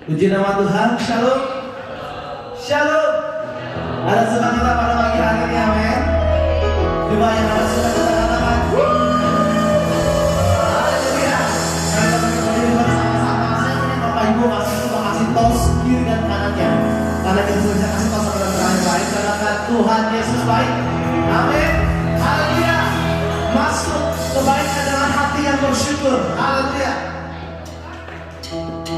Puji nama Tuhan, shalom. Shalom. Ada sukacita pada pagi hari ini, amin. Coba yang ada sukacita katakan. Haleluya. Kita berdiri bersama-sama. Saya ingin Bapak Ibu kasih tos kiri dan kanannya. Karena kita sudah kasih tos kepada orang lain. Katakan Tuhan Yesus baik. Amin. Haleluya. Masuk kebaikan dengan hati yang bersyukur. Haleluya. Bersyukur,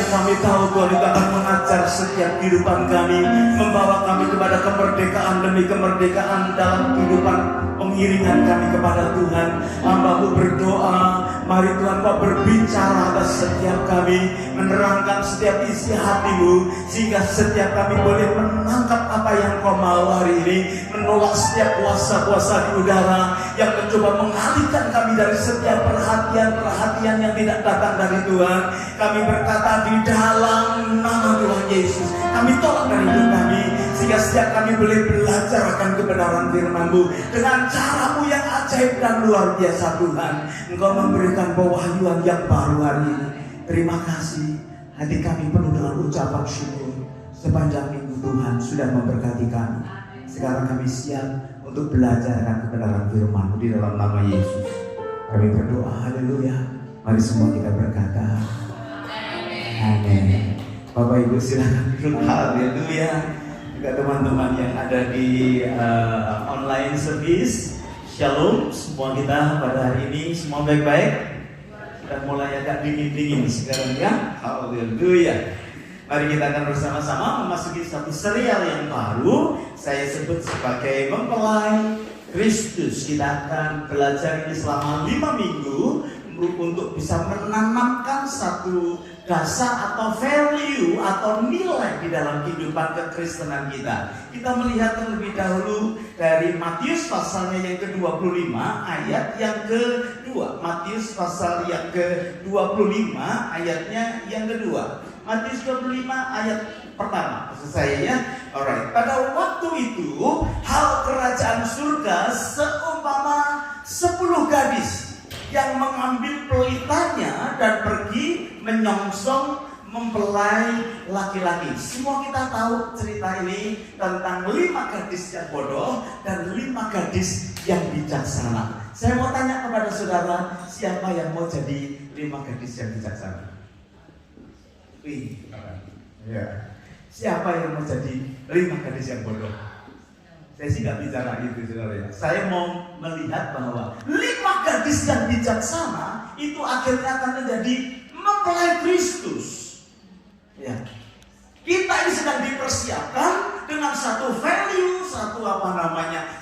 kami tahu Tuhan itu akan mengajar setiap kehidupan kami, membawa kami kepada kemerdekaan demi kemerdekaan dalam kehidupan pengiringan kami kepada Tuhan. Hamba-Mu berdoa, mari Tuhan Kau berbicara atas setiap kami, menerangkan setiap isi hati-Mu, sehingga setiap kami boleh menangkap apa yang Kau mau hari ini, menolak setiap kuasa-kuasa di udara yang mencoba mengalihkan kami dari setiap perhatian yang tidak datang dari Tuhan. Kami berkata di dalam nama Tuhan Yesus, kami tolak dari hidup kami, sehingga setiap kami boleh belajar akan kebenaran firman-Mu dengan cara-Mu yang ajaib dan luar biasa. Tuhan, Engkau memberikan pewahyuan yang baru hari ini. Terima kasih, hati kami penuh dengan ucapan syukur. Sepanjang minggu Tuhan sudah memberkati kami. Sekarang kami siap untuk belajar akan kebenaran firman-Mu di dalam nama Yesus. Kami berdoa, haleluya. Mari semua kita berkata amin. Bapak Ibu silakan duduk, haleluya. Juga teman-teman yang ada di online service, shalom semua kita pada hari ini. Semua baik-baik? Sudah mulai agak dingin-dingin sekarang ya, haleluya. Mari kita akan bersama-sama memasuki satu serial yang baru. Saya sebut sebagai Mempelai Kristus. Kita akan belajar ini selama 5 minggu untuk bisa menanamkan satu dasar atau value atau nilai di dalam kehidupan kekristenan kita. Kita melihat terlebih dahulu dari Matius pasalnya yang ke-25 ayat yang kedua. Matius pasal yang ke-25 ayatnya yang kedua. Matius 25 ayat pertama, maksud saya ya. Alright. Pada waktu itu hal kerajaan surga seumpama 10 gadis yang mengambil pelitanya dan pergi menyongsong mempelai laki-laki. Semua kita tahu cerita ini tentang 5 gadis yang bodoh dan 5 gadis yang bijaksana. Saya mau tanya kepada saudara, siapa yang mau jadi 5 gadis yang bijaksana? Ya. Siapa yang mau jadi 5 gadis yang bodoh? Saya sih nggak bicara itu, saudara ya. Saya mau melihat bahwa 5 gadis yang bijaksana itu akhirnya akan menjadi mempelai Kristus. Ya. Kita ini sedang dipersiapkan dengan satu value,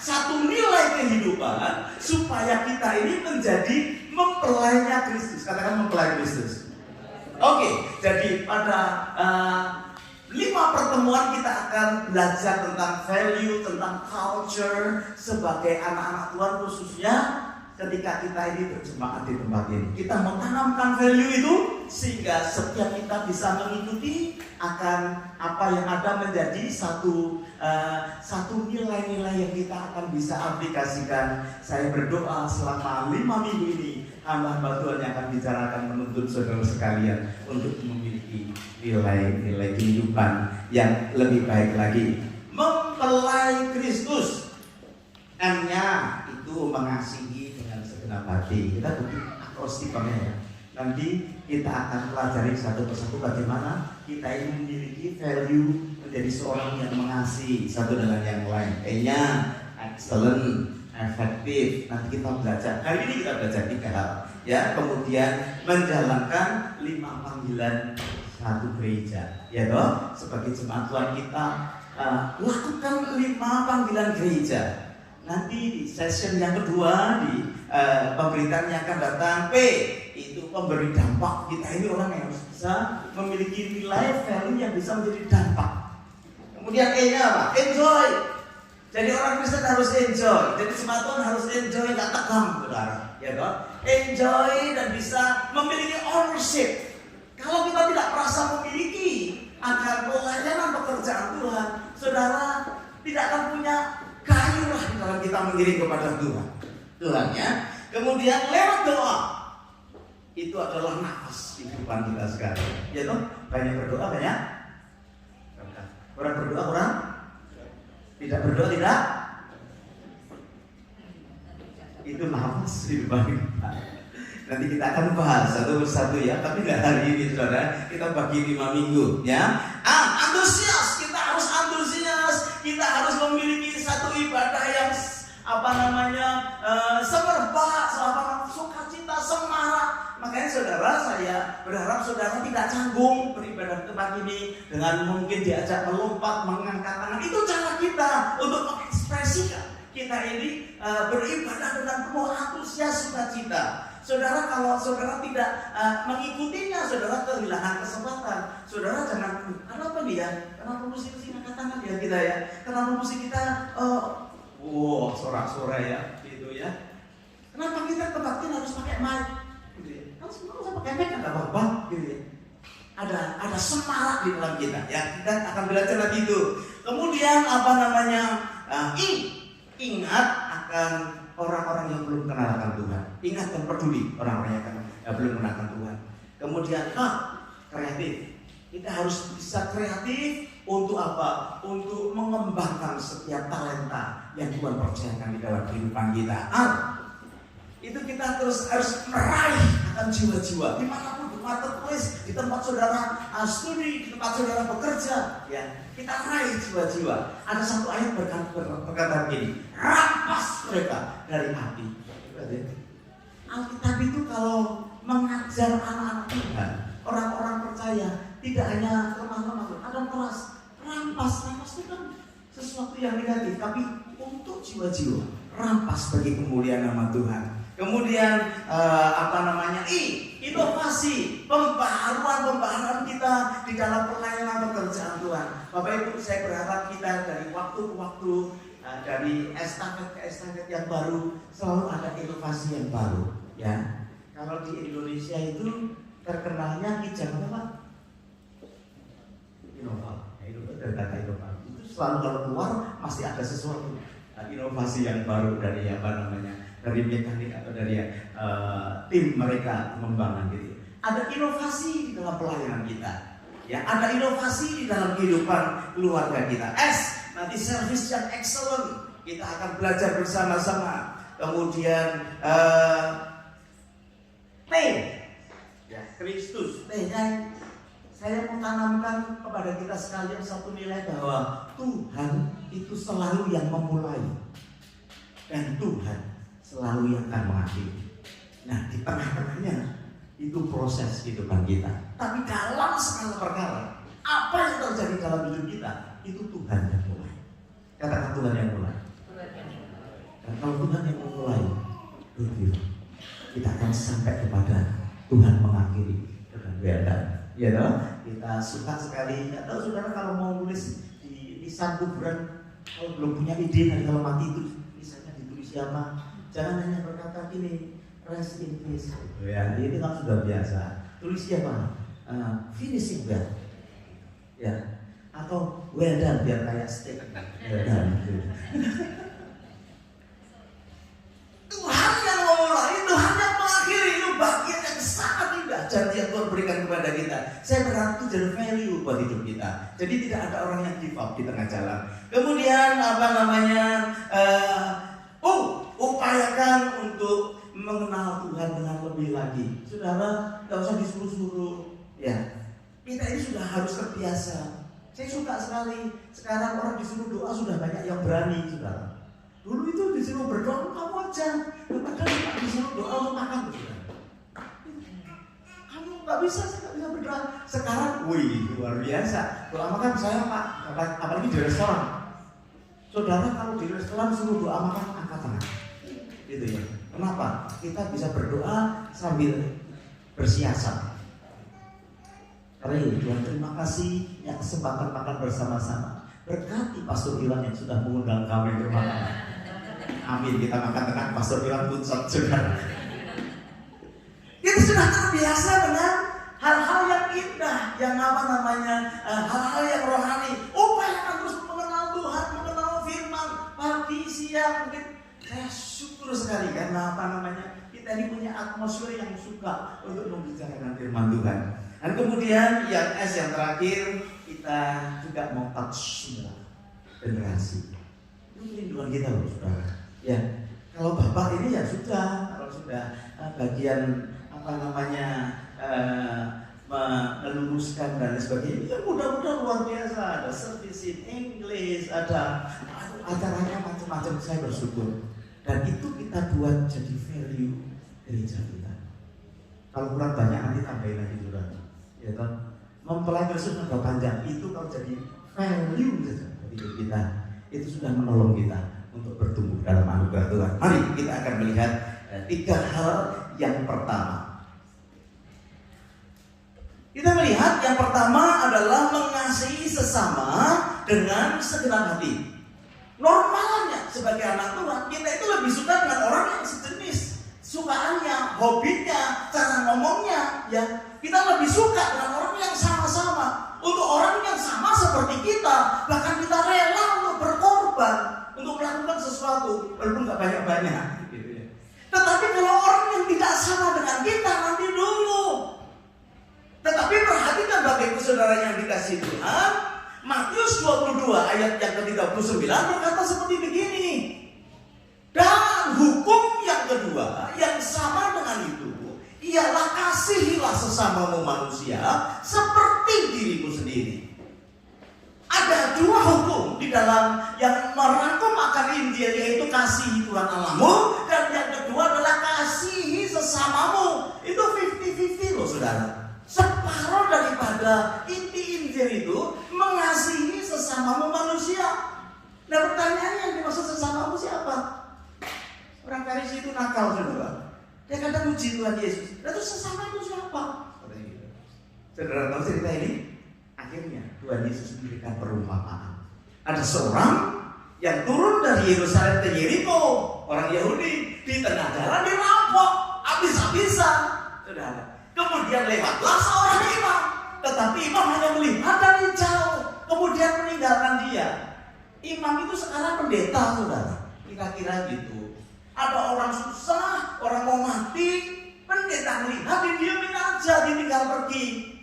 satu nilai kehidupan supaya kita ini menjadi mempelainya Kristus. Katakan mempelai Kristus. Oke, jadi pada 5 pertemuan kita akan belajar tentang value, tentang culture sebagai anak-anak Tuhan, khususnya ketika kita ini berjemaat di tempat ini. Kita menanamkan value itu sehingga setiap kita bisa mengikuti akan apa yang ada menjadi satu nilai-nilai yang kita akan bisa aplikasikan. Saya berdoa selama 5 minggu ini hamba-hamba Tuhan yang akan bicarakan menuntut saudara sekalian untuk memiliki nilai-nilai kehidupan yang lebih baik lagi. Mempelai Kristus, M-nya itu mengasihi dengan segenap hati. Kita butuh akrostikamnya ya. Nanti kita akan pelajari satu persatu bagaimana kita ini memiliki value menjadi seorang yang mengasihi satu dengan yang lain. E-nya excellent, efektif. Nanti kita belajar. Hari ini kita belajar 3 hal. Ya, kemudian menjalankan 5 panggilan satu gereja. Ya toh, sebagai jemaat Tuhan kita lakukan 5 panggilan gereja. Nanti di session yang kedua di pemberitaan yang akan datang, P itu pemberi dampak. Kita ini orang yang harus bisa memiliki nilai value yang bisa menjadi dampak. Kemudian E-nya apa? Enjoy. Jadi orang Kristen harus enjoy. Jadi jemaat Tuhan harus enjoy, nggak tegang, saudara. Ya toh? Enjoy dan bisa memiliki ownership. Kalau kita tidak merasa memiliki akan pelayanan pekerjaan Tuhan, saudara tidak akan punya gairah dalam kita mengiring kepada Tuhan. Tuhan ya. Kemudian lewat doa, itu adalah nafas kehidupan kita sekarang. Ya toh? Banyak berdoa, banyak. Orang berdoa, orang tidak berdoa, tidak. Itu nafas kehidupan kita. Nanti kita akan bahas satu persatu ya, tapi nggak hari ini saudara. Kita bagi 5 minggu ya. Antusias, kita harus antusias. Kita harus memiliki satu ibadah yang semerbak, sukacita, semangat. Makanya saudara, saya berharap saudara tidak canggung beribadah di tempat ini dengan mungkin diajak melompat, mengangkat tangan. Itu cara kita untuk mengekspresikan kita ini beribadah dengan penuh antusias sukacita. Saudara, kalau saudara tidak mengikutinya, saudara kehilangan kesempatan. Saudara jangan, kenapa nih ya? Kenapa mesti angkat tangan ya kita ya? Kenapa mesti kita, sorak-sorai ya, gitu ya? Kenapa kita kebaktian harus pakai mic? Gitu ya? Kalau semua usah pakai mic nggak apa-apa, gitu ya? Ada semarak di dalam kita, ya. Kita akan belajar lagi itu. Kemudian ingat akan orang-orang yang belum kenal akan Tuhan. Ingat dan peduli orang-orang yang belum kenal akan Tuhan. Kemudian kreatif. Kita harus bisa kreatif untuk apa? Untuk mengembangkan setiap talenta yang Tuhan percayakan di dalam kehidupan kita. Itu kita terus harus meraih akan jiwa-jiwa dimanapun, di marketplace, di tempat saudara studi, di tempat saudara bekerja, ya kita raih jiwa-jiwa. Ada satu ayat berkata begini, rampas mereka dari api. Alkitab itu kalau mengajar anak-anak Tuhan, orang-orang percaya, tidak hanya lemah-lemah, ada keras, rampas itu kan sesuatu yang negatif, tapi untuk jiwa-jiwa, rampas bagi kemuliaan nama Tuhan. Kemudian inovasi, pembaharuan kita di dalam pelayanan pekerjaan Tuhan. Bapak Ibu, saya berharap kita dari waktu ke waktu, dari estafet ke estafet yang baru, selalu ada inovasi yang baru. Ya, kalau di Indonesia itu terkenalnya kijang apa? Inovasi. Itu dari kata inovasi. Itu selalu kalau keluar pasti ada sesuatu inovasi yang baru dari dari mekanik atau dari tim mereka mengembangkan gitu. Ada inovasi di dalam pelayanan kita, ya ada inovasi di dalam kehidupan keluarga kita. Nanti service yang excellent, kita akan belajar bersama-sama. Kemudian T, ya Kristus. T-nya saya mau tanamkan kepada kita sekalian satu nilai bahwa Tuhan itu selalu yang memulai dan Tuhan selalu yang akan mengakhiri. Nah, di tengah-tengahnya itu proses kehidupan kita. Tapi dalam segala perkara, apa yang terjadi dalam hidup kita, itu Tuhan yang mulai. Katakan Tuhan yang mulai. Dan kalau Tuhan yang memulai, kita akan sampai kepada Tuhan mengakhiri dengan benar. Ya toh? Kita suka sekali. Ya tahu saudara kalau mau nulis di lisan kuburan, kalau belum punya ide dan kalau mati itu lisannya ditulis siapa? Jangan hanya berkata gini, rest in peace. Ya, ini kan sudah biasa. Tulis siapa? Finishing well. Ya, atau well done biar kayak steak. Well done. Tuhan yang memulai, Tuhan yang mengakhiri, itu bagian yang sangat indah janji yang Tuhan berikan kepada kita. Saya berharap itu jadi value buat hidup kita. Jadi tidak ada orang yang give up di tengah jalan. Kemudian upayakan untuk mengenal Tuhan dengan lebih lagi. Saudara, tidak usah disuruh-suruh. Ya, kita ini sudah harus terbiasa. Saya suka sekali. Sekarang orang disuruh doa sudah banyak yang berani, saudara. Dulu itu disuruh berdoa kamu aja. Padahal disuruh doa untuk makan, saudara. Kamu nggak bisa, saya nggak bisa berdoa. Sekarang, luar biasa. Doa makan saya Pak, apalagi di restoran. Saudara kalau di restoran suruh doa makan, angkat tangan. Gitu ya. Kenapa? Kita bisa berdoa sambil bersiasat. Tuhan terima kasih ya kesempatan makan bersama-sama. Berkati Pastor Iwan yang sudah mengundang kami bermakan. Amin. Kita makan dengan Pastor Iwan pun saudara. Kita sudah terbiasa dengan hal-hal yang indah, yang hal-hal yang rohani. Upayakan terus mengenal Tuhan, mengenal firman pagi siang. Mungkin saya syukur sekali karena kita ini punya atmosfer yang suka untuk membicarakan firman Tuhan. Dan kemudian yang yang terakhir, kita juga mau touch semua generasi. Ini kerinduan kita loh saudara. Ya, kalau bapak ini ya sudah, kalau sudah bagian meluruskan dan sebagainya, ya mudah-mudahan luar biasa. Ada service in English, ada acaranya macam-macam. Saya bersyukur. Dan itu kita buat jadi value gereja kita. Kalau kurang banyak nanti tambahin lagi juga. Ya toh. Mempelai Kristus nambah panjang itu kalau jadi value saja bagi hidup kita. Itu sudah menolong kita untuk bertumbuh dalam anugerah Tuhan. Mari kita akan melihat 3 hal yang pertama. Kita melihat yang pertama adalah mengasihi sesama dengan segenap hati. Normalnya sebagai anak Tuhan, kita itu lebih suka dengan orang yang sejenis, sukaannya, hobinya, cara ngomongnya, ya. Kita lebih suka dengan orang yang sama-sama. Untuk orang yang sama seperti kita, bahkan kita rela untuk berkorban, untuk melakukan sesuatu, walaupun gak banyak-banyak. Gitu ya. Tetapi kalau orang yang tidak sama dengan kita, nanti dulu. Tetapi perhatikan Bapak Ibu Saudara yang dikasihi Tuhan, Matius 22 ayat yang ke-39 berkata seperti begini. Dan hukum yang kedua yang sama dengan itu ialah kasihilah sesamamu manusia seperti dirimu sendiri. Ada 2 hukum di dalam yang merangkum akar Injil, yaitu kasihi Tuhan Allahmu, dan yang kedua adalah kasihi sesamamu. Itu 50-50 loh saudara. Separuh daripada inti Injil itu mengasihi sesamamu manusia. Nah pertanyaannya yang dimaksud sesamamu siapa? Orang Farisi itu nakal saudara. Dia kadang uji Tuhan Yesus. Lalu sesama itu siapa? Saudara tahu cerita ini? Akhirnya Tuhan Yesus memberikan perumpamaan. Ada seorang yang turun dari Yerusalem ke Yeriko, orang Yahudi, di tengah jalan dirampok habis-habisan. Saudara. Kemudian lewatlah seorang imam, tetapi imam hanya melihat dari jauh, kemudian meninggalkan dia. Imam itu sekarang pendeta, saudara. Kira-kira gitu. Ada orang susah, orang mau mati, pendeta melihat, didiamin aja, ditinggal pergi.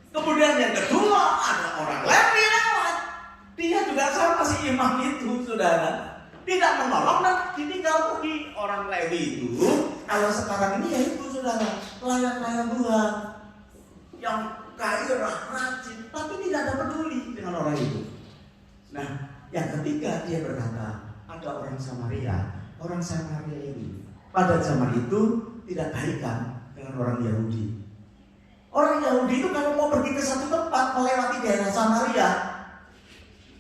Kemudian yang kedua, ada orang Lewi lewat. Dia juga sama si imam itu, saudara. Tidak menolong dan ditinggal pergi. Orang Lewi itu, kalau sekarang ini ya itu saudara, pelayan-pelayan Tuhan yang gairah, rajin, tapi tidak ada peduli dengan orang itu. Nah, yang ketiga dia berkata, ada orang Samaria. Orang Samaria ini pada zaman itu tidak baikan dengan orang Yahudi. Orang Yahudi itu kalau mau pergi ke satu tempat melewati daerah Samaria,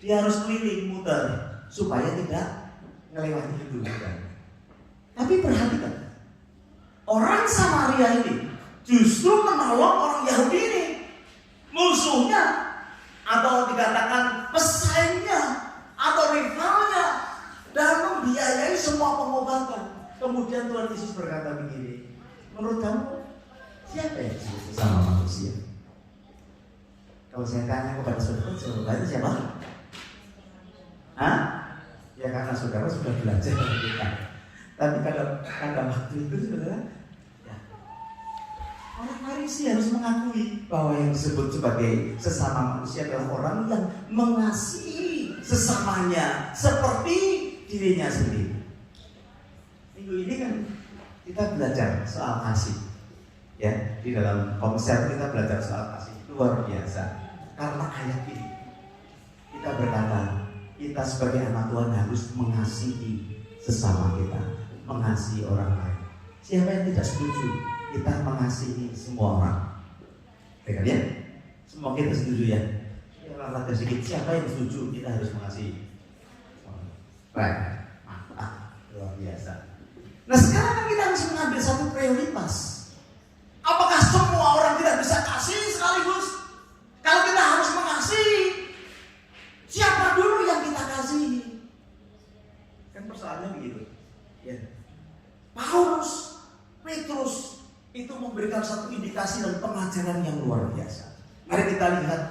dia harus keliling muter supaya tidak melewati itu. Tapi perhatikan, orang Samaria ini justru menolong orang Yahudi ini, musuhnya atau dikatakan pesaingnya atau rivalnya, dan membiayai semua pengobatan. Kemudian Tuhan Yesus berkata begini, menurut kamu siapa yang disebut sesama manusia? Kalau saya tanya kepada saudara, jawabannya siapa? Hah? Ya karena saudara sudah belajar dari kita. Tapi pada waktu itu saudara, ya, orang Farisi harus mengakui bahwa yang disebut sebagai sesama manusia adalah orang yang mengasihi sesamanya seperti dirinya sendiri. Minggu ini kan kita belajar soal kasih. Ya, di dalam konsep kita belajar soal kasih luar biasa. Karena ayat ini kita berkata, kita sebagai anak Tuhan harus mengasihi sesama kita, mengasihi orang lain. Siapa yang tidak setuju kita mengasihi semua orang? Dengar ya? Semua kita setuju ya? Ya rata sedikit. Siapa yang setuju kita harus mengasihi? Baik, mantap, luar biasa. Nah sekarang kita harus mengambil satu prioritas. Apakah semua orang tidak bisa kasih sekaligus? Kalau kita harus mengasihi, siapa dulu yang kita kasihi? Kan persoalannya begitu. Ya. Paulus, Petrus itu memberikan satu indikasi dan pengajaran yang luar biasa. Mari kita lihat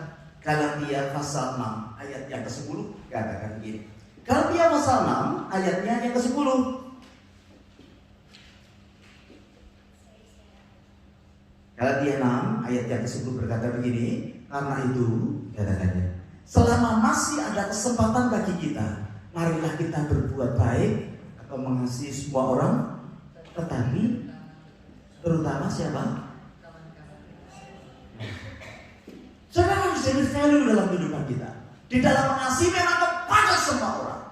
Galatia pasal 6 ayat yang ke-10 katakan begini. Galatia pasal 6 ayatnya yang ke-10. Galatia 6 ayat yang ke-10 berkata begini, karena itu katakannya, selama masih ada kesempatan bagi kita, marilah kita berbuat baik atau mengasihi semua orang, tetapi terutama siapa? Saudara harus jadi value dalam kehidupan kita. Di dalam mengasihi memang kepada semua orang.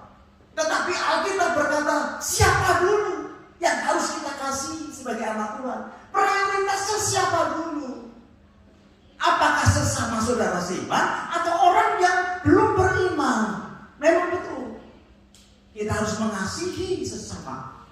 Tetapi Alkitab berkata, siapa dulu yang harus kita kasih sebagai anak Tuhan? Prioritasnya siapa dulu? Apakah sesama saudara seiman atau orang yang belum beriman? Memang betul. Kita harus mengasihi sesama.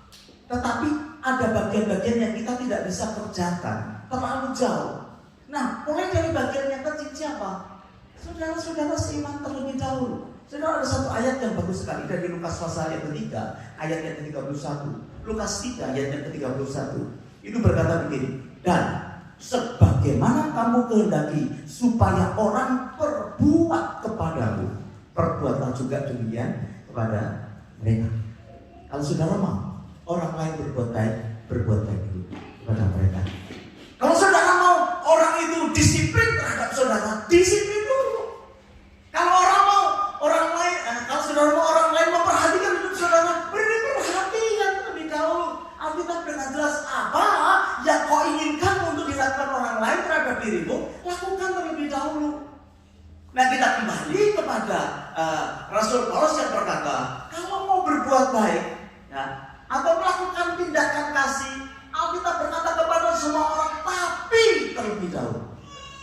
Tetapi ada bagian-bagian yang kita tidak bisa kerjakan, terlalu jauh. Nah, mulai dari bagian yang kecil siapa? Saudara-saudara seiman terlebih dahulu. Saudara, ada satu ayat yang bagus sekali dari Lukas pasal yang ketiga, ayat yang ke-31. Lukas 3 ayat yang ke-31. Itu berkata begini, dan sebagaimana kamu kehendaki supaya orang berbuat kepadamu, perbuatlah juga demikian kepada mereka. Kalau saudara mau orang lain berbuat baik dulu kepada mereka. Kalau saudara mau orang itu disiplin terhadap saudara, disiplin dulu. Kalau kalau saudara mau orang lain memperhatikan hidup saudara, beri perhatian terlebih dahulu. Alkitab dengan jelas apa yang kau inginkan untuk dilakukan orang lain terhadap dirimu, lakukan terlebih dahulu. Nah, kita kembali kepada Rasul Paulus yang berkata, kalau mau berbuat baik, ya, atau melakukan tindakan kasih, Alkitab berkata kepada semua orang, tapi terlebih dahulu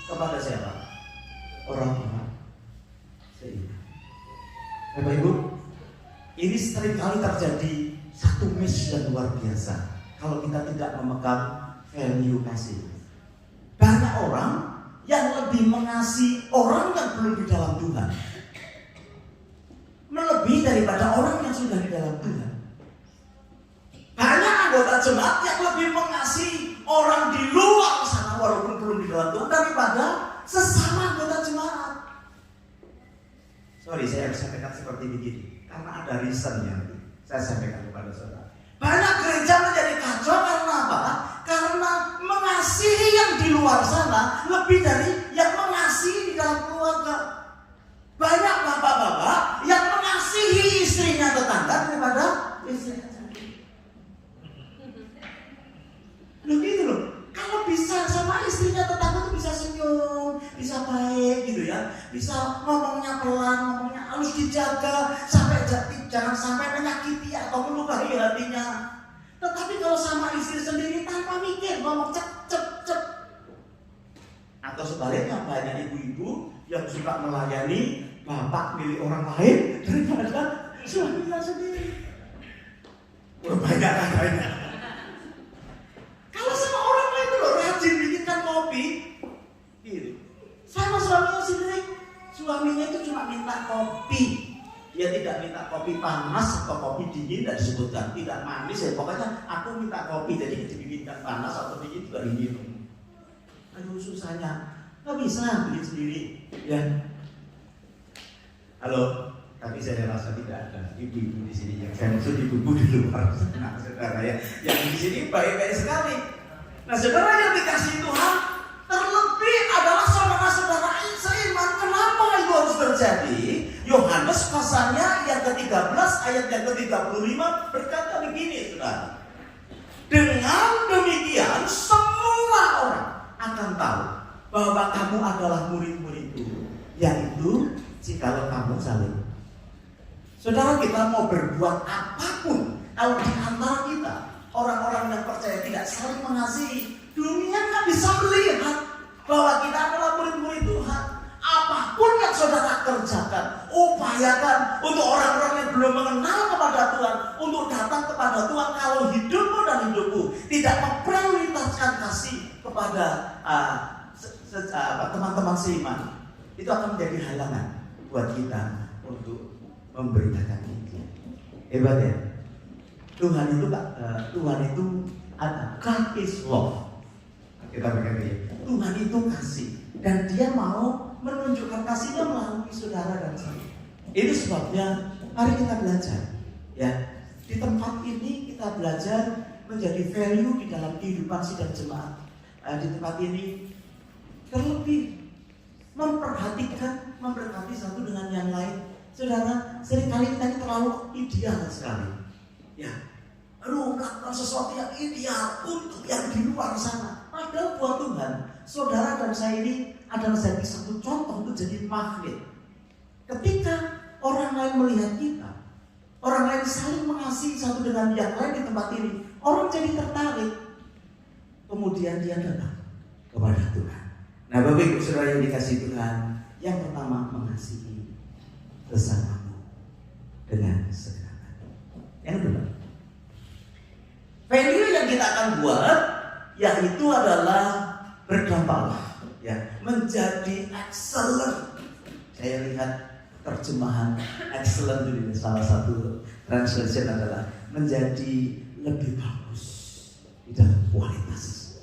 kepada siapa? Orang-orang seiman. Bapak Ibu, ini seringkali terjadi satu miss yang luar biasa kalau kita tidak memegang value kasih. Banyak orang yang lebih mengasihi orang yang belum di dalam Tuhan, melebihi daripada orang yang sudah di dalam Tuhan. Banyak anggota jemaat yang lebih mengasihi orang di luar sana walaupun belum di dalam Tuhan daripada sesama anggota jemaat. Sorry, saya harus sampaikan seperti begini karena ada reasonnya. Saya sampaikan kepada saudara. Banyak gereja menjadi kacau karena apa? Karena mengasihi yang di luar sana lebih dari yang mengasihi di dalam keluarga. Banyak bapak-bapak yang mengasihi istrinya tetangga daripada istrinya sendiri. Loh gitu loh. Kalau bisa sama istrinya tetangga tuh bisa senyum, bisa baik gitu ya, bisa ngomongnya pelan, ngomongnya harus dijaga sampai jangan sampai menyakiti atau melukai hatinya. Tetapi kalau sama istri sendiri tanpa mikir, ngomong cep. Atau sebaliknya banyak ibu-ibu yang suka melayani bapak milik orang lain daripada suaminya sendiri. Banyak. Kalau sama orang lain tuh rajin bikinkan kopi, gitu. Sama suaminya sendiri, suaminya itu cuma minta kopi. Dia tidak minta kopi panas atau kopi dingin, tidak disebutkan, tidak manis ya. Pokoknya aku minta kopi, jadi dibikinkan panas atau dingin juga diminum. Aduh susahnya, nggak bisa bikin sendiri, ya. Halo, tapi saya rasa tidak ada ibu-ibu di sini yang saya maksud ibu-ibu di luar sana, saudara ya. Yang di sini baik-baik sekali. Nah, saudara yang dikasihi Tuhan, terlebih adalah saudara-saudara seiman. Kenapa itu harus terjadi? Yohanes pasalnya yang ke-13 ayat yang ke-35 berkata begini, saudara. Dengan demikian semua orang akan tahu bahwa kamu adalah murid-muridku, yaitu jikalau kamu saling. Saudara, kita mau berbuat apapun, kalau di antara kita orang-orang yang percaya tidak saling mengasihi, dunia nggak bisa melihat bahwa kita adalah murid-murid Tuhan. Apapun yang saudara kerjakan, upayakan untuk orang-orang yang belum mengenal kepada Tuhan, untuk datang kepada Tuhan. Kalau hidupmu dan hidupku tidak memprioritaskan kasih kepada teman-teman seiman, itu akan menjadi halangan buat kita untuk memberitakan Injil. Hebat ya. Tuhan itu ada, God is love. Kita berkata ya, Tuhan itu kasih dan Dia mau menunjukkan kasihnya melalui saudara dan saya. Ini sebabnya mari kita belajar ya. Di tempat ini kita belajar menjadi value di dalam kehidupan sidang jemaat. Di tempat ini terlebih memperhatikan, memberkati satu dengan yang lain. Saudara, seringkali kita ini terlalu ideal sekali. Ya, melakukan sesuatu yang ideal untuk yang di luar sana. Padahal buat Tuhan, saudara dan saya ini adalah jadi satu contoh untuk jadi magnet. Ketika orang lain melihat kita, orang lain saling mengasihi satu dengan yang lain di tempat ini, orang jadi tertarik. Kemudian dia datang kepada Tuhan. Nah, Bapak Ibu Saudara yang dikasihi Tuhan, yang pertama mengasihi sesamamu dengan segenap hati. Yang kedua, value yang kita akan buat yaitu adalah berdampaklah, ya, menjadi excellent. Saya lihat terjemahan excellent di salah satu translation adalah menjadi lebih bagus di dalam kualitas.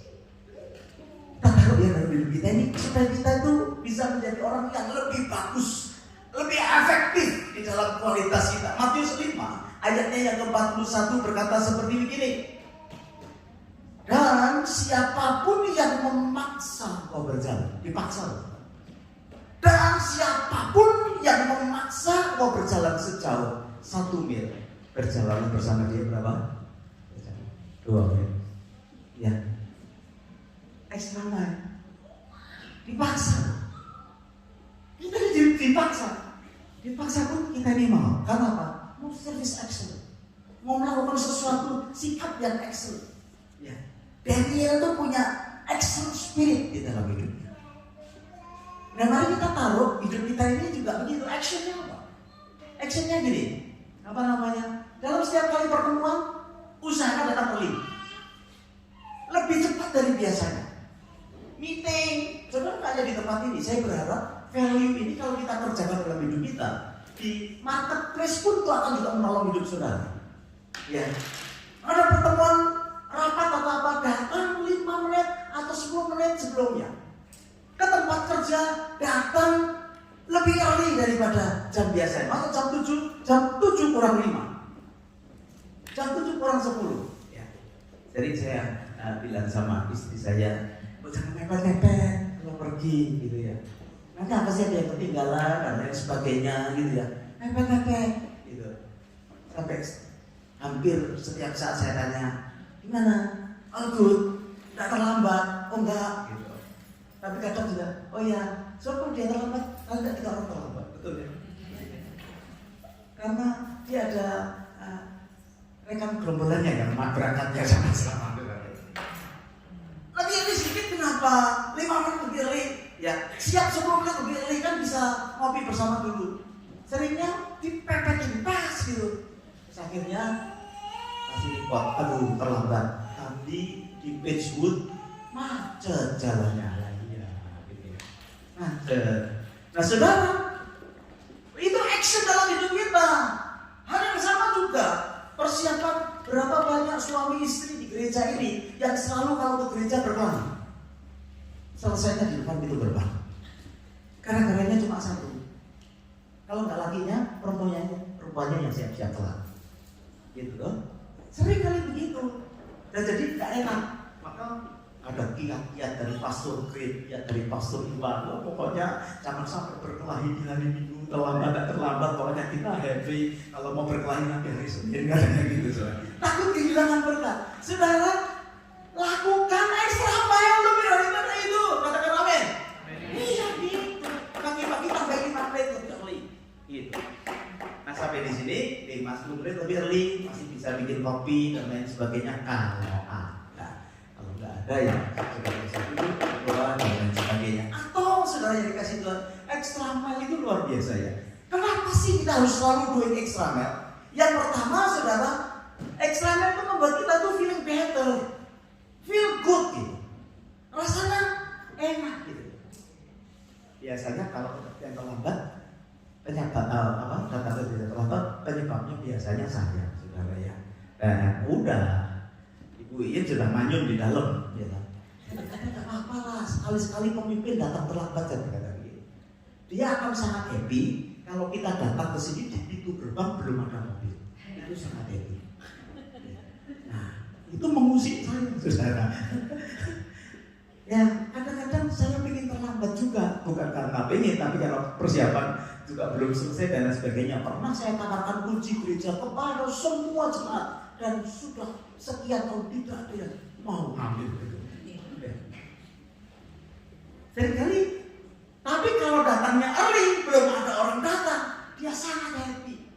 Kita taruh ya dalam hidup kita ini supaya kita itu bisa menjadi orang yang lebih bagus, lebih efektif di dalam kualitas kita. Matius 5 ayatnya yang ke-41 berkata seperti begini. Dan siapapun yang memaksa kau berjalan, dipaksa. Dan siapapun yang memaksa kau berjalan sejauh 1 mil, berjalan bersama dia berapa? 2 mil. Ya. Ekstra mile. Dipaksa. Kita dipaksa. Dipaksa pun kita ini mau. Karena apa? Mau service excellent. Mau melakukan sesuatu sikap yang excellent. Ya. Daniel itu punya excellent spirit di dalam hidupnya. Nah, mari kita taruh hidup kita ini juga begitu. Actionnya apa? Actionnya gini. Apa namanya? Dalam setiap kali pertemuan, usahakan datang early. Lebih cepat dari biasanya. Meeting, saudara kayak di tempat ini, saya berharap value ini kalau kita kerjakan dalam hidup kita, di marketplace pun itu akan juga menolong hidup saudara. Ya, ada pertemuan rapat atau apa, datang 5 menit atau 10 menit sebelumnya. Ke tempat kerja, datang lebih early daripada jam biasa. Masuk jam 7 kurang 5. Jam 7 kurang 10. Ya. Jadi saya bilang sama istri saya, jangan mepet-mepet kalau pergi gitu ya. Nanti apa sih ada yang ketinggalan dan lain sebagainya gitu ya. Mepet-mepet gitu. Sampai hampir setiap saat saya tanya, gimana? All good? Tidak terlambat? Oh enggak gitu. Tapi kadang juga, oh ya, so dia terlambat, kalau tidak kita orang terlambat, betul ya? Karena dia ada rekan gerombolannya yang berangkatnya sama-sama. Lebih sedikit kenapa? 5 menit lebih early, ya siap 10 menit lebih early kan bisa ngopi bersama dulu. Seringnya dipepetin pas gitu. Terus akhirnya kasih report, aduh terlambat. Tadi di Beachwood macet jalannya lagi ya, gitu ya. Macet. Nah saudara, itu action dalam hidup kita. Hal yang sama juga. Persiapan berapa banyak suami istri di gereja ini yang selalu kalau ke gereja berkelahi. Selesainya di depan pintu gerbang. Gara-garanya cuma satu. Kalau nggak lakinya, perempuannya yang siap-siap telat. Gitu loh. Sering kali begitu. Dan jadi nggak enak. Maka ada kiat-kiat dari pastor Greg, kiat dari pastor Iwan. Oh, pokoknya jangan sampai berkelahi di hari Minggu. Terlambat, tidak terlambat, pokoknya kita happy. Kalau mau berkelahi nanti hari Senin, katanya gitu saudara. Takut kehilangan berkat. Saudara, lakukan ekstra mile lebih daripada itu. Katakan amin. Iya gitu. Pagi-pagi tambah 5 menit lebih early. Gitu. Nah sampai di sini, 5 menit lebih early, masih bisa bikin kopi dan lain sebagainya. Kalau nggak ada ya, saudara bisa duduk, berdoa dan lain sebagainya. Atau saudara yang dikasih Tuhan, extra mile itu luar biasa ya. Kenapa sih kita harus selalu doing extra mile? Yang pertama saudara, extra mile itu membuat kita tuh feeling better, feel good gitu. Rasanya enak gitu. Biasanya kalau yang terlambat, penyebabnya biasanya saya, saudara ya. Dan udah, Ibu Iin sudah manyun di dalam, ya. Tidak apa-apa lah, sekali-sekali pemimpin datang terlambat kan kata dia. Dia akan sangat happy kalau kita datang ke sini di pintu gerbang belum ada mobil. Itu sangat happy. Nah, itu mengusik saya, saudara. Ya, kadang-kadang saya ingin terlambat juga, bukan karena pengen, tapi karena persiapan juga belum selesai dan lain sebagainya. Pernah saya katakan kunci gereja kepada semua jemaat dan sudah sekian tahun tidak ada yang mau ambil itu. Seringkali, tapi kalau datangnya early, belum ada orang datang, dia sangat happy.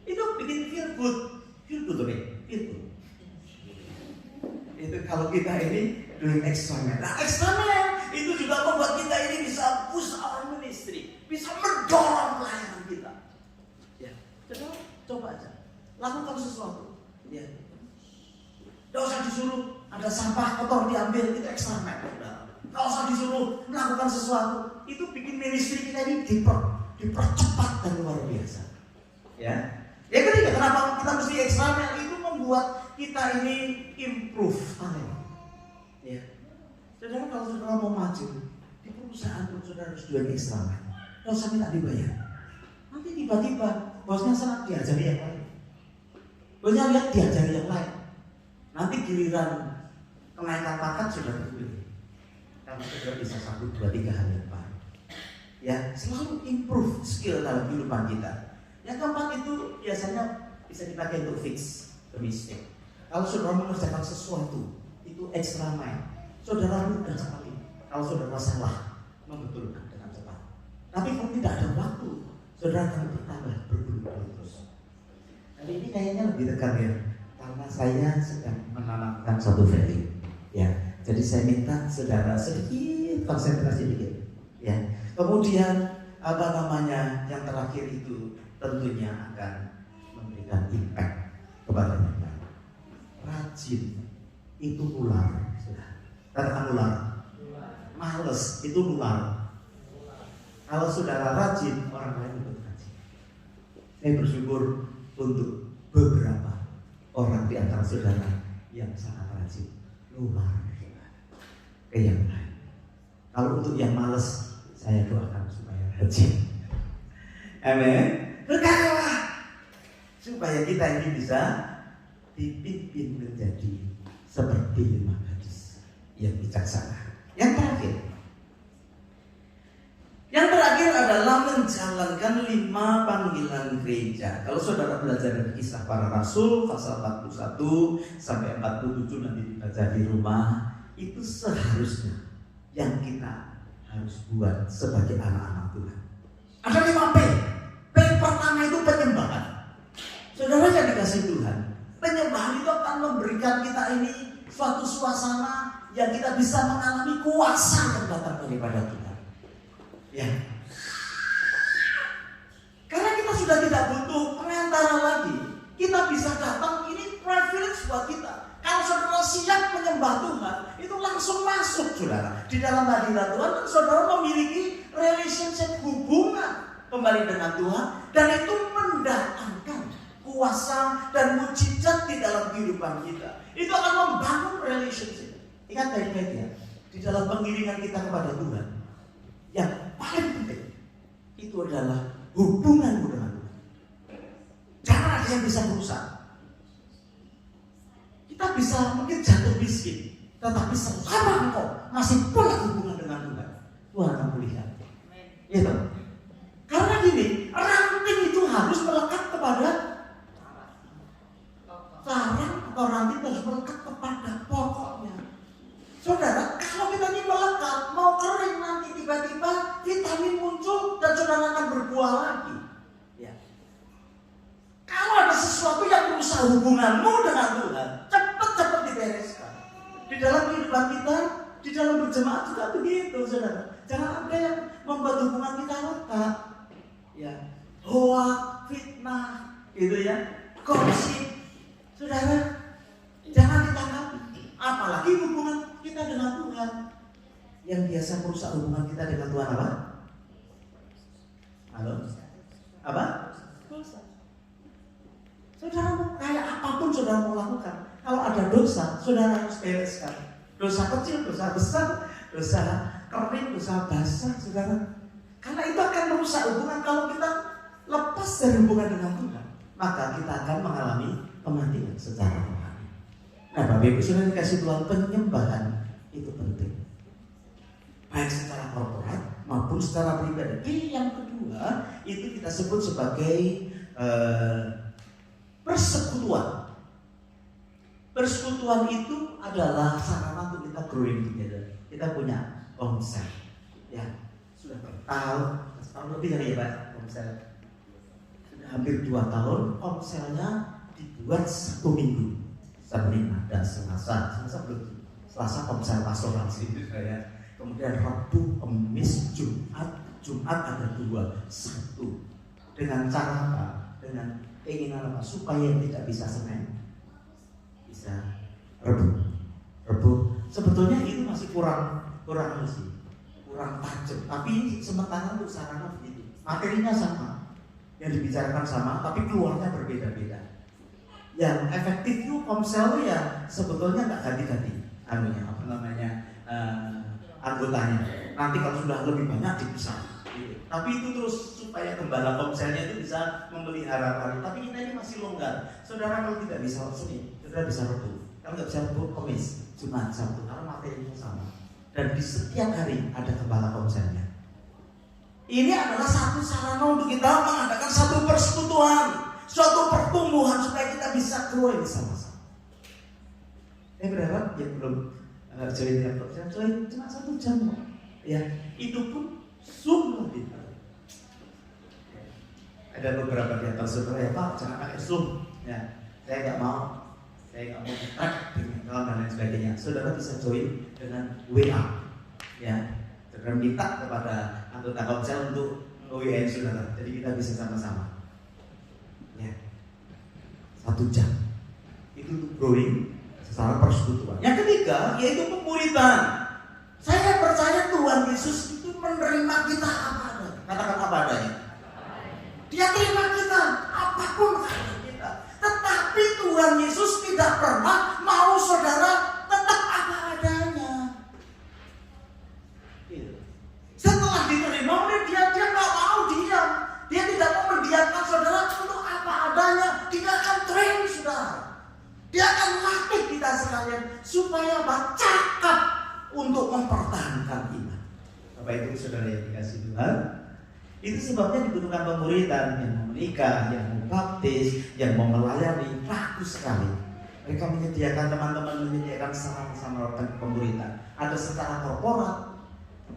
Itu bikin feel good, feel good. Itu kalau kita ini doing extra mile. Nah, extra mile itu juga membuat kita ini bisa push our ministry, bisa mendorong pelayanan kita. Ya, coba aja, lakukan sesuatu. Ya, tidak usah disuruh ada sampah kotor diambil, itu extra mile. Tidak usah disuruh melakukan sesuatu, itu bikin ministry kita ini dipercepat dan luar biasa. Ya, yang ketiga, kenapa kita mesti extra mile? Itu membuat kita ini improve. Ya, saudara, kalau saudara mau maju di perusahaan pun saudara harus doing extra mile. Tidak usah minta dibayar. Nanti tiba-tiba bosnya senang diajari yang lain, bosnya lihat diajari yang lain. Nanti giliran kenaikan pangkat sudah terpilih, karena saudara bisa 1, 2, 3 hal yang baru. Ya, selalu improve skill dalam kehidupan kita. Yang keempat itu biasanya bisa dipakai untuk fix the mistake. Kalau saudara mengerjakan sesuatu, itu extra mile. Saudara mudah sekali kalau saudara salah membetulkan dengan cepat. Tapi kalau tidak ada waktu, saudara akan bertambah berguru-guru terus. Hari ini kayaknya lebih tegang ya, karena saya sedang menanamkan satu value. Ya, jadi saya minta saudara sedikit konsentrasi dikit. Ya, kemudian yang terakhir itu tentunya akan memberikan impact kepada yang lain. Rajin itu nular. Katakan nular. Males itu nular. Kalau saudara rajin, orang lain ikut rajin. Saya bersyukur untuk beberapa orang di antara saudara yang sangat rajin, nular ke yang lain. Kalau untuk yang males, saya doakan supaya rajin. Amin. Berkatalah supaya kita ini bisa dipimpin menjadi seperti 5 gadis yang bijaksana. Yang terakhir adalah menjalankan 5 panggilan gereja. Kalau saudara belajar dari Kisah Para Rasul pasal 41 sampai 47 nanti dibaca di rumah, itu seharusnya yang kita harus buat sebagai anak-anak Tuhan. Ada 5 P. P pertama itu penyembahan. Saudara yang dikasih Tuhan, penyembahan itu akan memberikan kita ini suatu suasana yang kita bisa mengalami kuasa yang datang daripada Tuhan. Ya. Karena kita sudah tidak butuh perantara lagi. Kita bisa datang, ini privilege buat kita. Kalau saudara siap menyembah Tuhan, itu langsung masuk saudara di dalam hadirat Tuhan, dan saudara memiliki relationship, hubungan kembali dengan Tuhan, dan itu mendatangkan kuasa dan mujizat di dalam kehidupan kita. Itu akan membangun relationship. Ingat baik-baik ya, di dalam pengiringan kita kepada Tuhan, yang paling penting itu adalah hubunganmu dengan Tuhan. Jangan ada yang bisa merusak. Kita bisa mungkin jatuh miskin, tetapi selama engkau masih punya hubungan dengan Tuhan, Tuhan akan melihat. Gitu. Karena gini, ranting itu harus melekat kepada sarang, atau ranting harus melekat kepada pokoknya. Saudara, kalau kita ini melekat, mau kering nanti tiba-tiba vitamin muncul dan saudara akan berbuah lagi. Ya. Kalau ada sesuatu yang merusak hubunganmu dengan Tuhan, cepat-cepat dibereskan. Di dalam kehidupan kita, di dalam berjemaat juga begitu, saudara. Jangan ada yang membuat hubungan kita retak. Ya, hoak, fitnah, gitu ya, gosip. Saudara, jangan ditanggapi. Apalagi hubungan kita dengan Tuhan. Yang biasa merusak hubungan kita dengan Tuhan apa? Halo? Apa? Dosa. Saudara, kayak apapun saudara mau lakukan, kalau ada dosa, saudara harus bereskan. Dosa kecil, dosa besar, dosa kering, dosa basah, saudara. Karena itu akan merusak hubungan. Kalau kita lepas dari hubungan dengan Tuhan, maka kita akan mengalami kematian secara rohani. Nah, Bapak Ibu sudah dikasih Tuhan, penyembahan itu penting, baik secara korporat maupun secara pribadi. Yang kedua itu kita sebut sebagai persekutuan. Persekutuan itu adalah sarana untuk kita growing together. Kita punya konsep, ya sudah tahun lebih kali ya Pak, konsep sudah hampir 2 tahun. Konselnya dibuat 1 minggu, Senin ada Selasa belum, Selasa komsel pastoral sih saya. Kemudian Rabu, Kamis, Jumat ada 2, Sabtu. Dengan cara apa? Dengan keinginan apa? Supaya tidak bisa Senin, bisa Rabu. Sebetulnya itu masih kurang tajam. Tapi sementara untuk sarana begitu. Materinya sama, yang dibicarakan sama, tapi keluarnya berbeda-beda. Yang efektif itu komsel ya sebetulnya nggak ganti-ganti anggotanya. Nanti kalau sudah lebih banyak dipisah. Gitu. Tapi itu terus supaya gembala komselnya itu bisa memelihara kali. Tapi kita ini masih longgar. Saudara kalau tidak bisa Senin, saudara bisa Rabu. Kalau nggak bisa Rabu, Kamis, Jumat, Sabtu. Karena materinya sama. Dan di setiap hari ada gembala komselnya. Ini adalah satu sarana untuk kita mengadakan satu persekutuan, suatu pertumbuhan supaya kita bisa growing sama-sama. Saya berharap yang belum join laptop, saya join cuma 1 jam kok. Ya, itu pun Zoom lebih. Ada beberapa di antara saudara ya Pak, jangan pakai Zoom. Ya, saya nggak mau track dengan kawan dan lain sebagainya. Saudara bisa join dengan WA. Ya, saudara minta kepada anggota komsel untuk WA saudara. Jadi kita bisa sama-sama. Ya, 1 jam. Itu untuk growing secara persekutuan. Yang ketiga yaitu pemuridan. Saya percaya Tuhan Yesus itu menerima kita apa adanya. Katakan apa adanya. Dia terima kita apapun keadaan kita. Tetapi Tuhan Yesus tidak pernah mau saudara tetap apa adanya. Setelah diterima oleh dia nggak mau diam. Dia tidak mau mendiamkan saudara untuk apa adanya. Dia akan train saudara. Dia akan latih kita sekalian supaya cakap untuk mempertahankan iman. Bapak Ibu saudara yang dikasih Tuhan, itu sebabnya dibutuhkan pemuridan yang mau menikah, yang mau baptis, yang mau melayani, ragu sekali. Mereka menyediakan teman-teman menyediakan sama-sama pemuridan. Ada secara korporat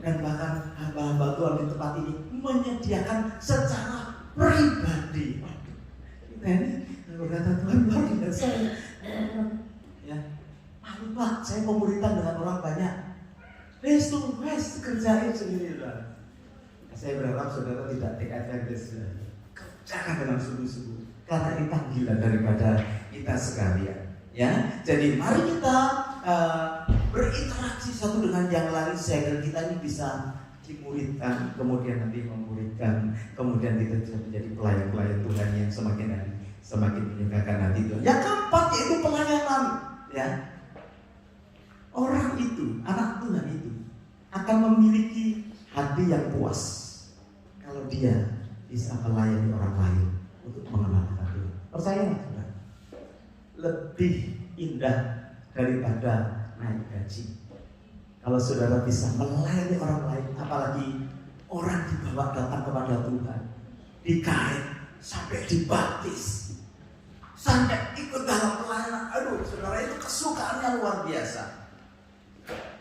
dan bahkan hamba-hamba Tuhan di tempat ini menyediakan secara pribadi. Kita ini berkata Tuhan luar biasa. Ya, Pak, saya pemuridan dengan orang banyak. Face to face kerjain sendiri lah. Saya berharap saudara tidak take advantage. Kerjakan dengan sungguh-sungguh. Karena ini panggilan daripada kita sekalian. Ya, jadi mari kita berinteraksi satu dengan yang lain sehingga kita ini bisa dimuridkan, kemudian nanti memuridkan, kemudian kita bisa menjadi pelayan-pelayan Tuhan yang semakin menyukakan hati Tuhan. Yang keempat yaitu pelayanan. Ya, orang itu, anak Tuhan itu akan memiliki hati yang puas kalau dia bisa melayani orang lain untuk mengenalkan Tuhan. Percaya nggak? Lebih indah daripada naik gaji. Kalau saudara bisa melayani orang lain, apalagi orang dibawa datang kepada Tuhan, dikait sampai dibaptis, sampai ikut dalam pelayanan. Aduh, saudara, itu kesukaan yang luar biasa.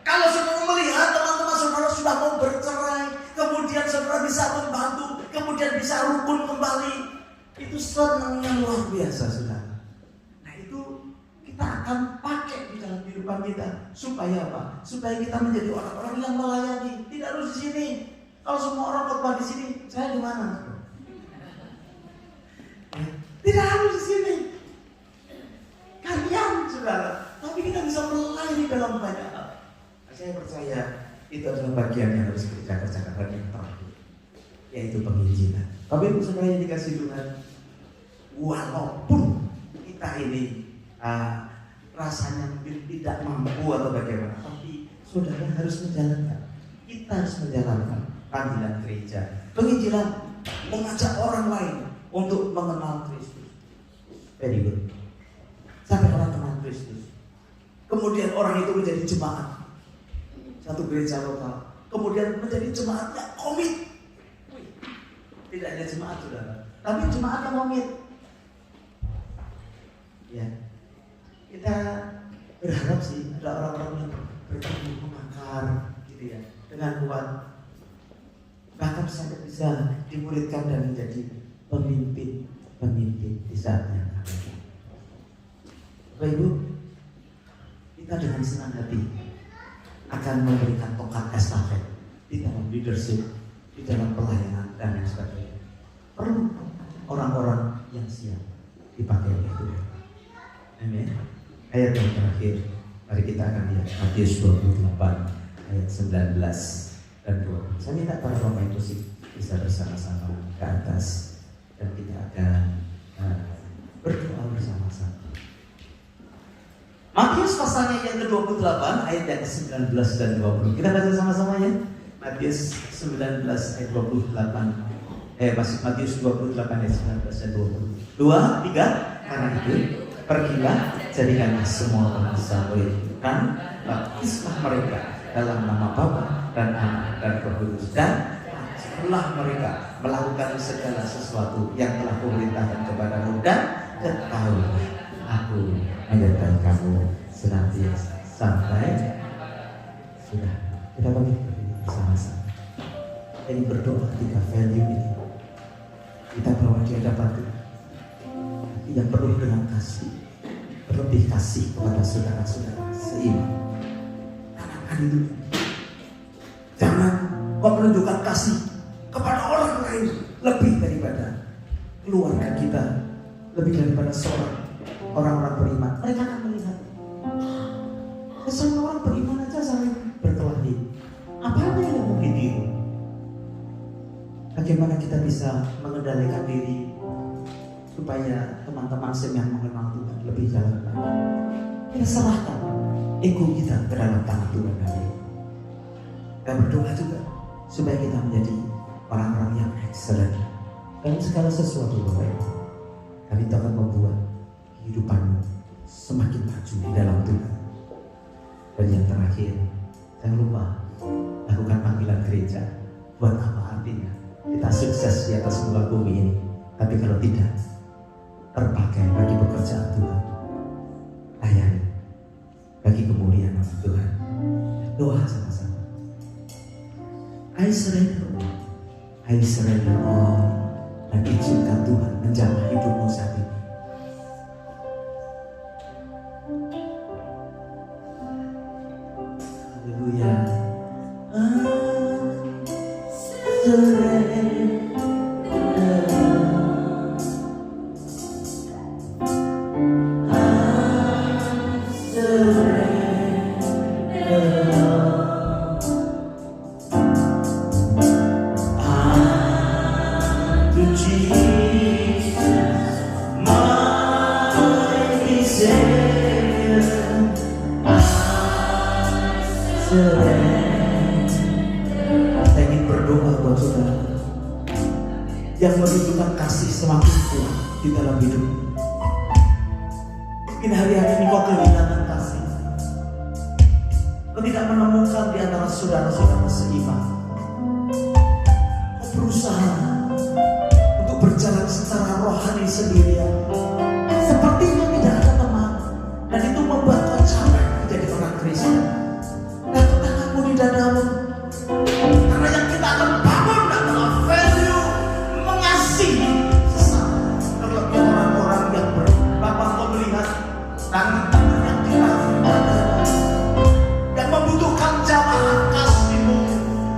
Kalau saudara melihat teman-teman saudara sudah mau bercerai, kemudian saudara bisa membantu, kemudian bisa rukun kembali, itu senang yang luar biasa, saudara. Nah itu kita akan pakai di dalam kehidupan kita supaya apa? Supaya kita menjadi orang-orang yang melayani. Tidak harus di sini. Kalau semua orang khotbah di sini, saya di mana? Tidak harus di sini. Kalian, saudara. Tapi kita bisa melayani dalam banyak hal. Saya percaya itu adalah bagian yang harus kita kerjakan yang terakhir, yaitu penginjilan. Tapi ibu saudara yang dikasih Tuhan, walaupun kita ini rasanya mungkin tidak mampu atau bagaimana, tapi saudara harus menjalankan. Kita harus menjalankan panggilan gereja. Penginjilan mengajak orang lain untuk mengenal Kristus. Very good. Sampai orang kenal Kristus. Kemudian orang itu menjadi jemaat satu gereja lokal, kemudian menjadi jemaat yang komit. Tidak hanya jemaat saudara, tapi jemaat yang komit. Ya, kita berharap sih ada orang-orang yang bertumbuh mengakar, gitu ya, dengan kuat, bahkan sampai bisa dimuridkan dan menjadi pemimpin di saat yang akan datang. Bapak Ibu, kita dengan senang hati akan memberikan tongkat estafet di dalam leadership, di dalam pelayanan dan lain sebagainya. Perlu orang-orang yang siap dipakai oleh Tuhan. Amin. Ayat yang terakhir, mari kita akan lihat Matius 28 ayat 19 dan 20. Saya minta para Bapak Ibu bisa bersama-sama ke atas dan kita akan berdoa bersama-sama. Matius pasalnya yang ke-28 ayat yang ke-19 dan 20. Kita baca sama-sama ya. Matius 19 ayat 28. Matius 28 ayat 19 dan 20. 2, 3. Karena itu pergilah, jadikanlah semua bangsa murid dan baptislah mereka dalam nama Bapa dan Anak dan Roh Kudus, dan ajarlah mereka melakukan segala sesuatu yang telah kuperintahkan kepadamu, dan ketahuilah aku menyertai kamu senantiasa sampai sudah. Kita bagi bersama-sama. Kita berdoa ketika value ini kita bawa di hadapan Tuhan. Yang penuh dengan kasih, berlebih kasih kepada saudara-saudara seiman. Tanamkan itu. Jangan kau menunjukkan kasih kepada orang lain lebih daripada keluarga kita, lebih daripada seorang orang-orang beriman. Mereka akan melihat semua orang beriman aja saling berkelahi. Apa yang mungkin diri? Bagaimana kita bisa mengendalikan diri supaya teman-teman yang mengenal Tuhan lebih jalan lagi? Kita serahkan ego kita ke dalam tangan Tuhan kali. Dan berdoa juga supaya kita menjadi orang-orang yang excellent dalam segala sesuatu Bapak Ibu. Dan itu akan membuat kehidupanmu semakin maju di dalam Tuhan. Dan yang terakhir, jangan lupa lakukan panggilan gereja. Buat apa artinya kita sukses di atas muka bumi ini, tapi kalau tidak terpakai bagi pekerjaan Tuhan, layani bagi kemuliaan nama Tuhan. Doa sama-sama. I surrender all, dan izinkan Tuhan menjamah hidupmu saat ini. Haleluya. Saya ingin berdoa buat saudara yang menunjukkan kasih semakin kuat di dalam hidup. Mungkin hari-hari ini kau kehilangan kasih. Kau tidak menemukan di antara saudara-saudara seiman. Kau berusaha untuk berjalan secara rohani sendirian. Sepertinya tidak ada teman, dan itu membuat kau capek menjadi orang Kristen. Letakkan tanganmu di dadamu, karena yang kita akan bangun adalah value mengasihi sesama. Terlebih orang-orang yang Bapak kau melihat tangan yang yang membutuhkan jamaah kasihmu,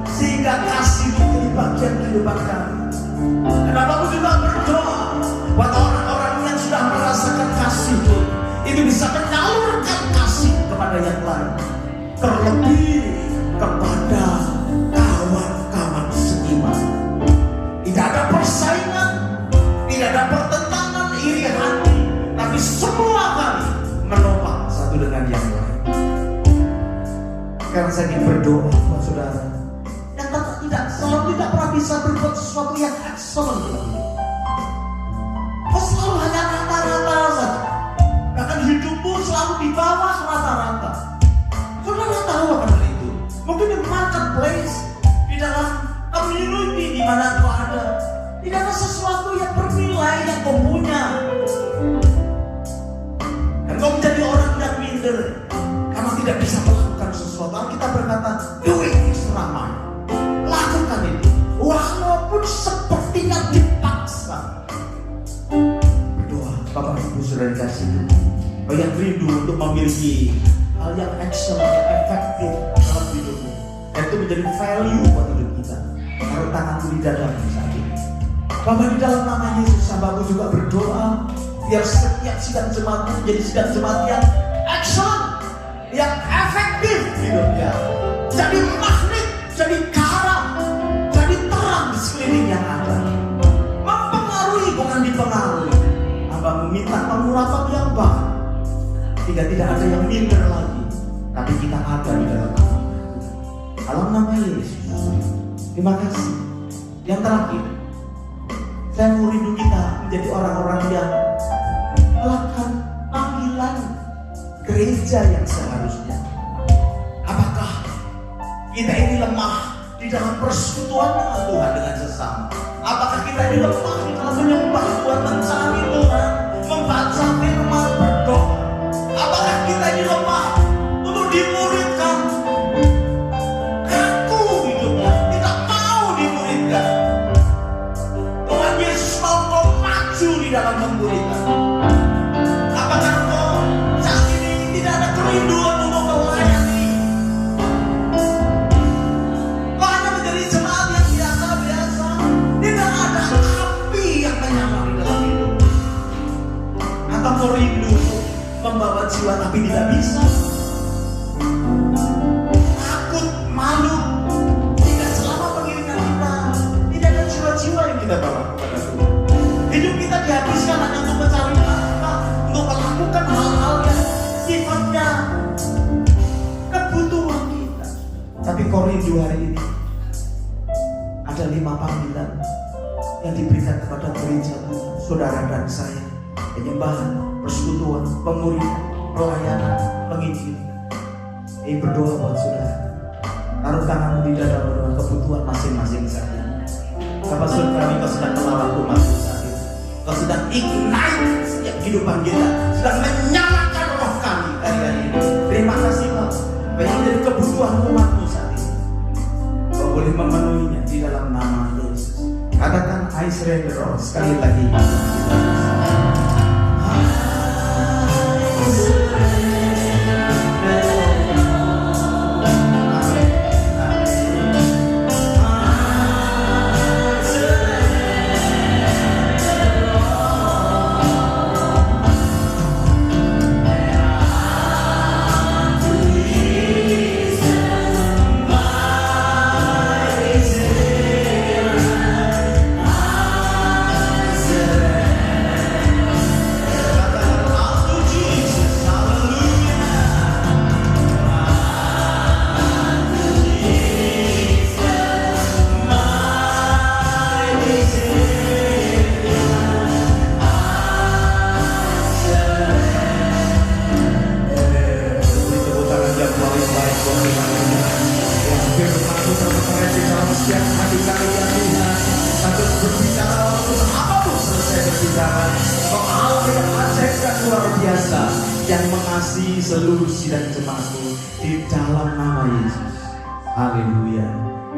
sehingga kasih menjadi bagian kehidupan kami. Dan Bapak juga berdoa buat orang-orang yang sudah merasakan kasih itu bisa menyalurkan kasih kepada yang lain, terlebih kepada kawan-kawan seiman. Tidak ada persaingan, tidak ada pertentangan, iri hati, tapi semua kami menopang satu dengan yang lain. Sekarang saya ingin berdoa buat saudara yang selalu tidak pernah bisa berbuat sesuatu yang excellent dalam hidup. Kau selalu hanya rata-rata saja, bahkan hidupmu selalu di bawah rata-rata. Saudara tahu akan hal itu? Mungkin di marketplace, di dalam community di mana kau ada, tidak ada sesuatu yang bernilai yang kau punya, dan kau menjadi orang yang minder karena tidak bisa melakukan sesuatu. Kita berkata, do it extra mile. Lakukan itu, walaupun sepertinya dipaksa. Berdoa, Bapak Ibu sudah dikasih. Kau yang rindu untuk memiliki hal yang excellent, efektif dalam Dan itu menjadi value buat hidup kita. Taruh tanganku di dadamu saat ini. Bapak, di dalam nama Yesus, hambamu juga berdoa biar setiap sidang jemaat menjadi sidang jemaat yang action, yang efektif hidupnya. Jadi magnet, jadi garam, jadi terang di sekeliling yang ada. Mempengaruhi bukan dipengaruhi. Hambamu minta pengurapan yang baik, sehingga tidak ada yang minder lagi, tapi kita ada di dalam nama. Dalam nama Yesus. Terima kasih. Yang terakhir, saya mau rindu kita menjadi orang-orang yang melakukan panggilan gereja yang seharusnya. Apakah kita ini lemah di dalam persekutuan dengan Tuhan dengan sesama? Apakah kita ini lemah di dalam menyembah Tuhan, mencari Tuhan, membaca firman, berdoa? Apakah kita ini lemah untuk dimuridkan? Kaku hidupnya, tidak mau dimuridkan. Tuhan Yesus mau kau maju di dalam memuridkan. Apakah kau saat ini tidak ada kerinduan untuk melayani? Kau hanya menjadi jemaat yang biasa-biasa, tidak ada api yang menyala di dalam hidup. Atau kau rindu membawa jiwa tapi tidak bisa? Takut, malu, tidak selama pengiringan kita, tidak ada jiwa-jiwa yang kita bawa kepada Tuhan. Hidup kita dihabiskan hanya untuk mencari nafkah, untuk melakukan hal-hal yang sifatnya kebutuhan kita. Tapi kau rindu hari ini ada 5 panggilan yang diberikan kepada gereja Tuhan, saudara dan saya. Penyembahan, persekutuan, pemuridan, pelayanan, penginjilan. Ini berdoa buat saudara. Taruh tanganmu di dada dengan kebutuhan masing-masing saat ini. Bapak Saudara, kau sedang melawat umatmu saat ini. Kau sedang ignite setiap kehidupan kita, sedang menyalakan roh kami hari-hari ini. Terima kasih Bapak. Banyak menjadi kebutuhan umatmu saat ini. Kau boleh memenuhinya di dalam nama Yesus. Katakan I surrender all sekali lagi. Yang mengasihi seluruh sidang jemaatku di dalam nama Yesus. Haleluya.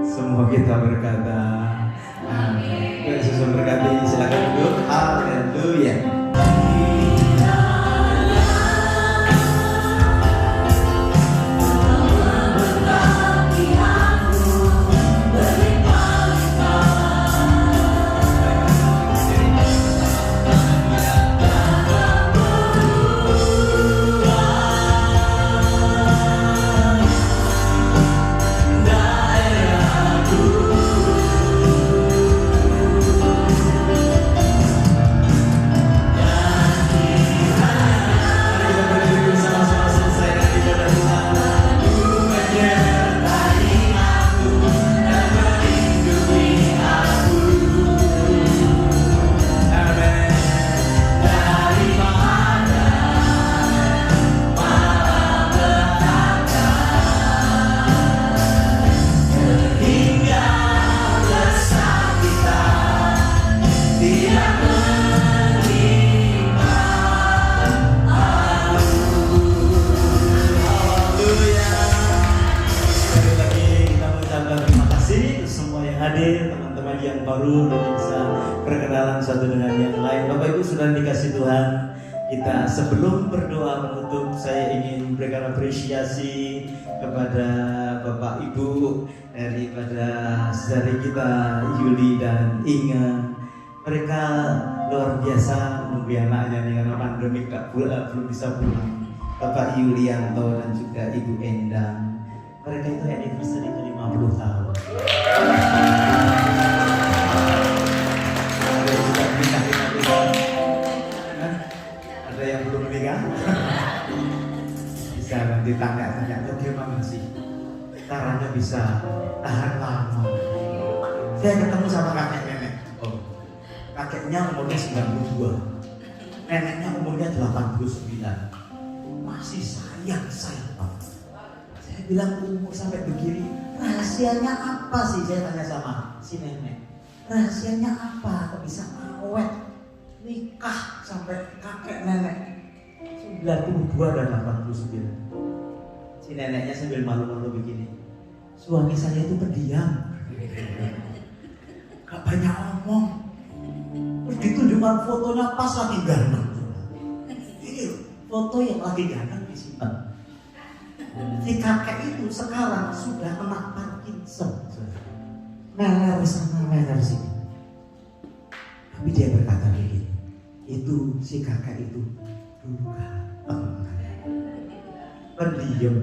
Semua kita berkata amin. Yesus memberkati. Silakan duduk. Haleluya. Kita sebelum berdoa menutup, saya ingin memberikan apresiasi kepada Bapak Ibu daripada saudari kita Yuli dan Inge. Mereka luar biasa menunggu anaknya nih karena pandemi belum bisa pulang. Bapak Yulianto dan juga Ibu Endang. Mereka itu anniversary ke 50 tahun. Ada yang sudah menikah 50 tahun. Ada yang belum menikah? Bisa nanti tanya-tanya bagaimana sih caranya bisa tahan lama. Saya ketemu sama kakek nenek. Kakeknya umurnya 92, neneknya umurnya 89. Masih sayang Pak. Saya bilang umur sampai begini, rahasianya apa sih? Saya tanya sama si nenek. Rahasianya apa kok bisa awet nikah sampai kakek nenek 92 dan 89. Si neneknya sambil malu-malu begini. Suami saya itu pendiam, gak banyak omong. Terus ditunjukkan fotonya pas lagi ganteng. Ini foto yang lagi ganteng disimpan. Si kakek itu sekarang sudah kena Parkinson. Meler sana, meler sini. Tapi dia berkata begini, itu si kakek itu dulu ganteng, pendiam,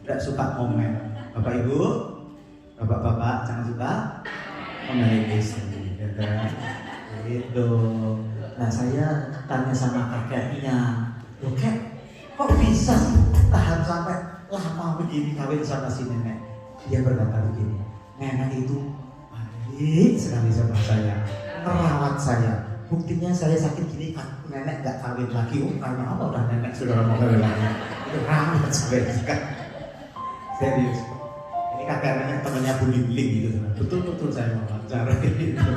tidak suka komen. Bapak Ibu, bapak-bapak jangan suka komen istri, ya kan? Gitu. Nah saya tanya sama kakeknya, loh kek, kok bisa sih tahan sampai lama begini kawin sama si nenek? Dia berkata begini, nenek itu baik sekali sama saya, merawat saya. Buktinya saya sakit gini kan, nenek nggak kawin lagi. Karena apa? Udah nenek sudah mau kawin lagi. Itu rawat sekali. Serius. Ini kakek nenek temannya buling-buling gitu. Betul-betul saya wawancara gitu.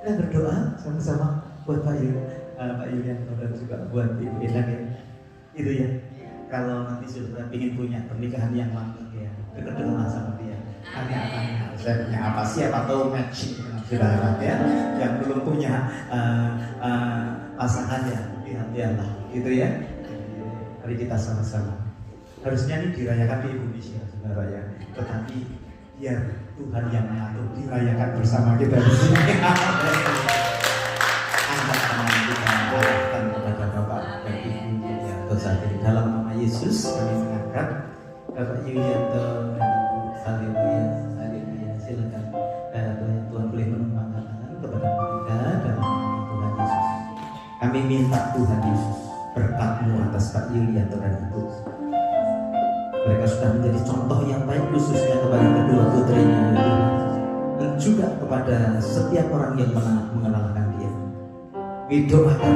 Kita berdoa sama-sama buat Pak Yulianto dan juga buat Ibu Endang ya. Itu ya. Kalau nanti sudah ingin punya pernikahan yang langgeng ya, dekat-dekatlah sama dia. Tanya-tanya, saya punya apa, siapa tahu matching dengan saudara ya. Yang belum punya pasangan ya, lihat-lihatlah, gitu ya. Mari kita sama-sama. Harusnya ini dirayakan di Indonesia, saudara ya. Tetapi biar Tuhan yang mengatur, dirayakan bersama kita di sini. Angkat tangan kita, arahkan kepada Bapak dan Ibu Yulianto saat ini. Dalam nama Yesus kami mengangkat Bapak Yulianto dan Ibu. Haleluya, haleluya. Silakan Tuhan boleh menumpangkan tangan kepada mereka dalam nama Tuhan Yesus. Kami minta Tuhan Yesus berkat-Mu atas Pak Yulianto dan Ibu. Mereka sudah menjadi contoh yang baik khususnya kepada kedua putrinya ya Tuhan, dan juga kepada setiap orang yang mengenalkan dia. Kami doakan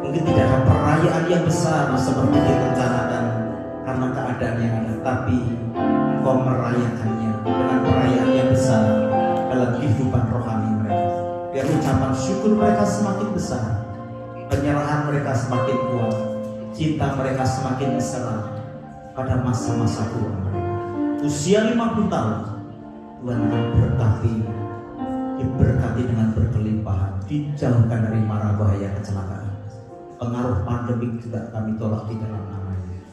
mungkin tidak ada perayaan yang besar seperti direncanakan karena keadaan yang ada, tapi Engkau merayakannya dengan perayaan yang besar dalam kehidupan rohani mereka. Biar ucapan syukur mereka semakin besar, penyerahan mereka semakin kuat, cinta mereka semakin mesra pada masa-masa tua mereka. Usia 50 tahun Tuhan akan berkati, diberkati dengan berkelimpahan, dijauhkan dari mara bahaya kecelakaan. Pengaruh pandemik juga kami tolak di dalam nama Yesus.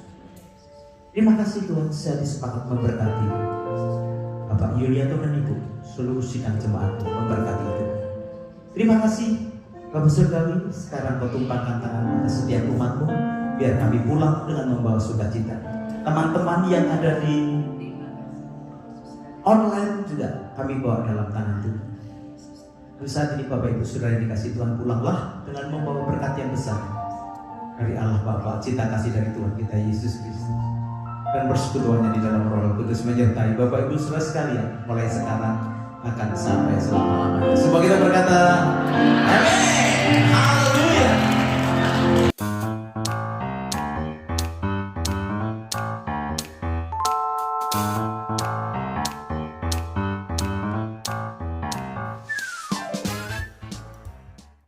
Terima kasih Tuhan, saya disepakat memberkati Bapak Yulianto dan Ibu, seluruh sidang jemaat memberkati itu. Terima kasih Bapak Surgawi, sekarang Kau tumpahkan tangan atas setiap umat-Mu, biar kami pulang dengan membawa sukacita. Teman-teman yang ada di online juga kami bawa dalam tangan Tuhan. Dan saat ini Bapak Ibu Saudara yang dikasih Tuhan, pulanglah dengan membawa berkat yang besar dari Allah Bapa, cinta kasih dari Tuhan kita Yesus Kristus, dan persekutuannya di dalam Roh Kudus menyertai Bapak Ibu Saudara sekalian mulai sekarang akan sampai selama-lamanya. Semua kita berkata, amin.